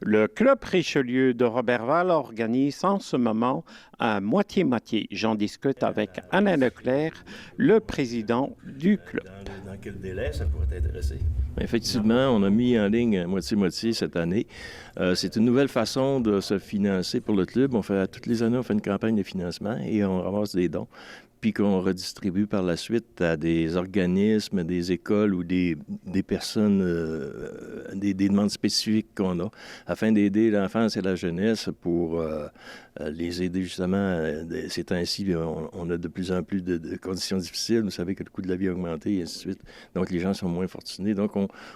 Le Club Richelieu de Roberval organise en ce moment un moitié-moitié. J'en discute avec Alain Leclerc, le président du club. Dans quel délai ça pourrait t'intéresser? Effectivement, on a mis en ligne moitié-moitié cette année. C'est une nouvelle façon de se financer pour le club. Toutes les années, on fait une campagne de financement et on ramasse des dons, puis qu'on redistribue par la suite à des organismes, des écoles ou des personnes, des demandes spécifiques qu'on a, afin d'aider l'enfance et la jeunesse pour les aider justement. Ces temps-ci, on a de plus en plus de conditions difficiles. Vous savez que le coût de la vie a augmenté et ainsi de suite. Donc, les gens sont moins fortunés. Donc,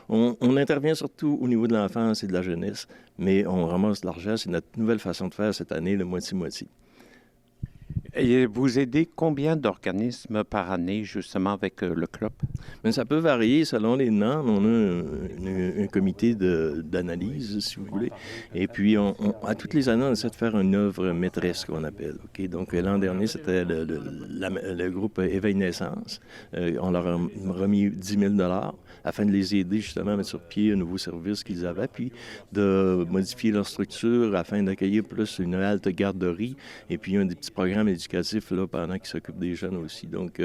on intervient surtout au niveau de l'enfance et de la jeunesse, mais on ramasse de l'argent. C'est notre nouvelle façon de faire cette année, le moitié-moitié. Et vous aidez combien d'organismes par année, justement, avec le club? Bien, ça peut varier selon les demandes. On a un comité d'analyse, si vous voulez. Et puis, à toutes les années, on essaie de faire une œuvre maîtresse, qu'on appelle. OK? Donc, l'an dernier, c'était le groupe Éveil Naissance. On leur a remis 10 000 afin de les aider, justement, à mettre sur pied un nouveau service qu'ils avaient, puis de modifier leur structure afin d'accueillir plus une halte garderie et puis un des petits programmes éducatifs là, pendant qu'ils s'occupent des jeunes aussi. Donc,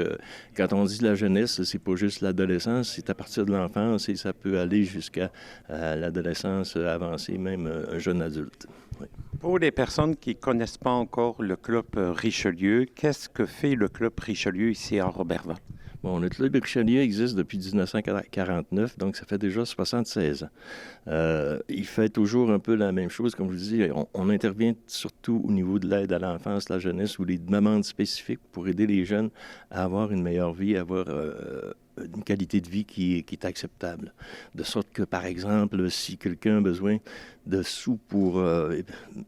quand on dit la jeunesse, c'est pas juste l'adolescence, c'est à partir de l'enfance et ça peut aller jusqu'à l'adolescence avancée, même un jeune adulte. Oui. Pour les personnes qui ne connaissent pas encore le Club Richelieu, qu'est-ce que fait le Club Richelieu ici à Roberval? Bon, le Club Richelieu existe depuis 1949, donc ça fait déjà 76 ans. Il fait toujours un peu la même chose, comme je vous dis, on intervient surtout au niveau de l'aide à l'enfance, la jeunesse ou les demandes spécifiques pour aider les jeunes à avoir une meilleure vie, à avoir une qualité de vie qui est acceptable. De sorte que, par exemple, si quelqu'un a besoin de sous pour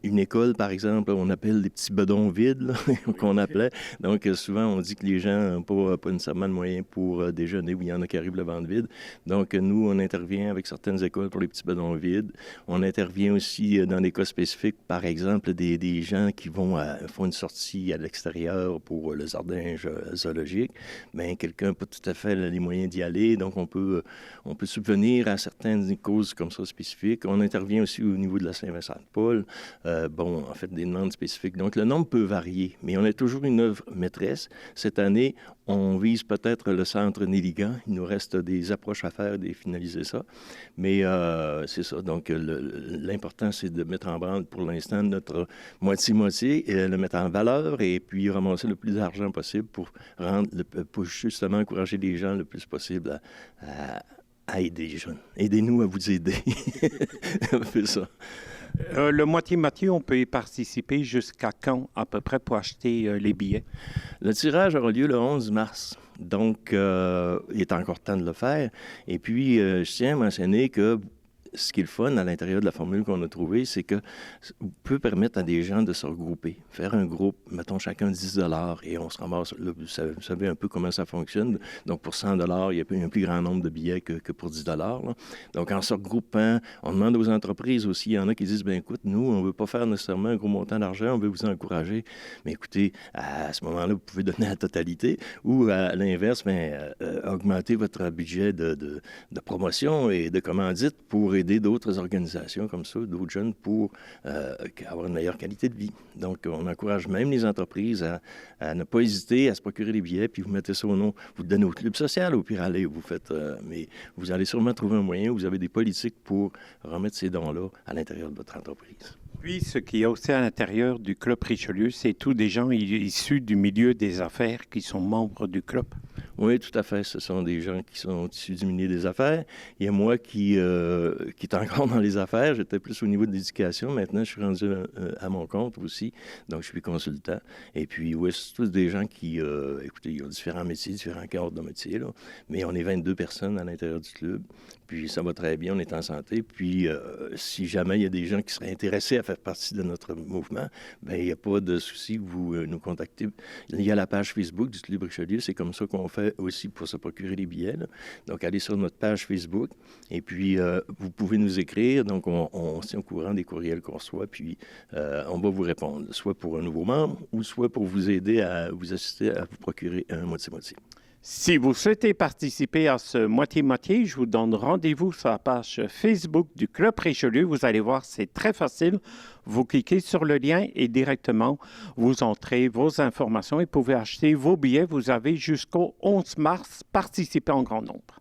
une école, par exemple, on appelle des petits bedons vides, là, qu'on appelait. Donc, souvent, on dit que les gens n'ont pas nécessairement de moyens pour déjeuner, ou il y en a qui arrivent le ventre vide. Donc, nous, on intervient avec certaines écoles pour les petits bedons vides. On intervient aussi dans des cas spécifiques, par exemple, des gens qui font une sortie à l'extérieur pour le jardin zoologique. Bien, quelqu'un n'a pas tout à fait les moyens d'y aller, donc on peut subvenir à certaines causes comme ça spécifiques. On intervient aussi au niveau de la Saint-Vincent-de-Paul, en fait, des demandes spécifiques. Donc, le nombre peut varier, mais on a toujours une œuvre maîtresse. Cette année, on vise peut-être le centre Néligan. Il nous reste des approches à faire, de finaliser ça. Mais c'est ça. Donc, l'important, c'est de mettre en branle pour l'instant notre moitié-moitié, et le mettre en valeur et puis ramasser le plus d'argent possible pour justement encourager les gens le plus possible à aider les jeunes. Aidez-nous à vous aider. Un peu ça. Le moitié-moitié, on peut y participer jusqu'à quand, à peu près, pour acheter les billets? Le tirage aura lieu le 11 mars. Donc, il est encore temps de le faire. Et puis, je tiens à mentionner que ce qui est le fun à l'intérieur de la formule qu'on a trouvée, c'est que vous peut permettre à des gens de se regrouper, faire un groupe, mettons chacun 10 et on se ramasse, là, vous savez un peu comment ça fonctionne. Donc, pour 100 il y a un plus grand nombre de billets que pour 10 là. Donc, en se regroupant, on demande aux entreprises aussi, il y en a qui disent, bien écoute, nous, on ne veut pas faire nécessairement un gros montant d'argent, on veut vous encourager. Mais écoutez, à ce moment-là, vous pouvez donner la totalité ou à l'inverse, augmenter votre budget de promotion et de commandite pour aider d'autres organisations comme ça, d'autres jeunes pour avoir une meilleure qualité de vie. Donc, on encourage même les entreprises à ne pas hésiter à se procurer des billets, puis vous mettez ça au nom, vous le donnez au club social, au pire aller, vous faites, mais vous allez sûrement trouver un moyen où vous avez des politiques pour remettre ces dons-là à l'intérieur de votre entreprise. Puis, ce qu'il y a aussi à l'intérieur du Club Richelieu, c'est tous des gens issus du milieu des affaires qui sont membres du club. Oui, tout à fait. Ce sont des gens qui sont issus du milieu des affaires. Il y a moi qui est encore dans les affaires. J'étais plus au niveau de l'éducation. Maintenant, je suis rendu à mon compte aussi. Donc, je suis consultant. Et puis, oui, c'est tous des gens qui, écoutez, ils ont différents métiers, différents cadres de métier, là. Mais on est 22 personnes à l'intérieur du club. Puis, ça va très bien. On est en santé. Puis, si jamais il y a des gens qui seraient intéressés à faire partie de notre mouvement, bien, il n'y a pas de souci. Vous nous contactez. Il y a la page Facebook du Club Richelieu. C'est comme ça qu'on fait aussi pour se procurer les billets, là. Donc, allez sur notre page Facebook et puis vous pouvez nous écrire. Donc, on se tient au courant des courriels qu'on reçoit, puis on va vous répondre, soit pour un nouveau membre ou soit pour vous aider à vous assister à vous procurer un moitié-moitié. Si vous souhaitez participer à ce moitié-moitié, je vous donne rendez-vous sur la page Facebook du Club Richelieu. Vous allez voir, c'est très facile. Vous cliquez sur le lien et directement, vous entrez vos informations et pouvez acheter vos billets. Vous avez jusqu'au 11 mars. Participez en grand nombre.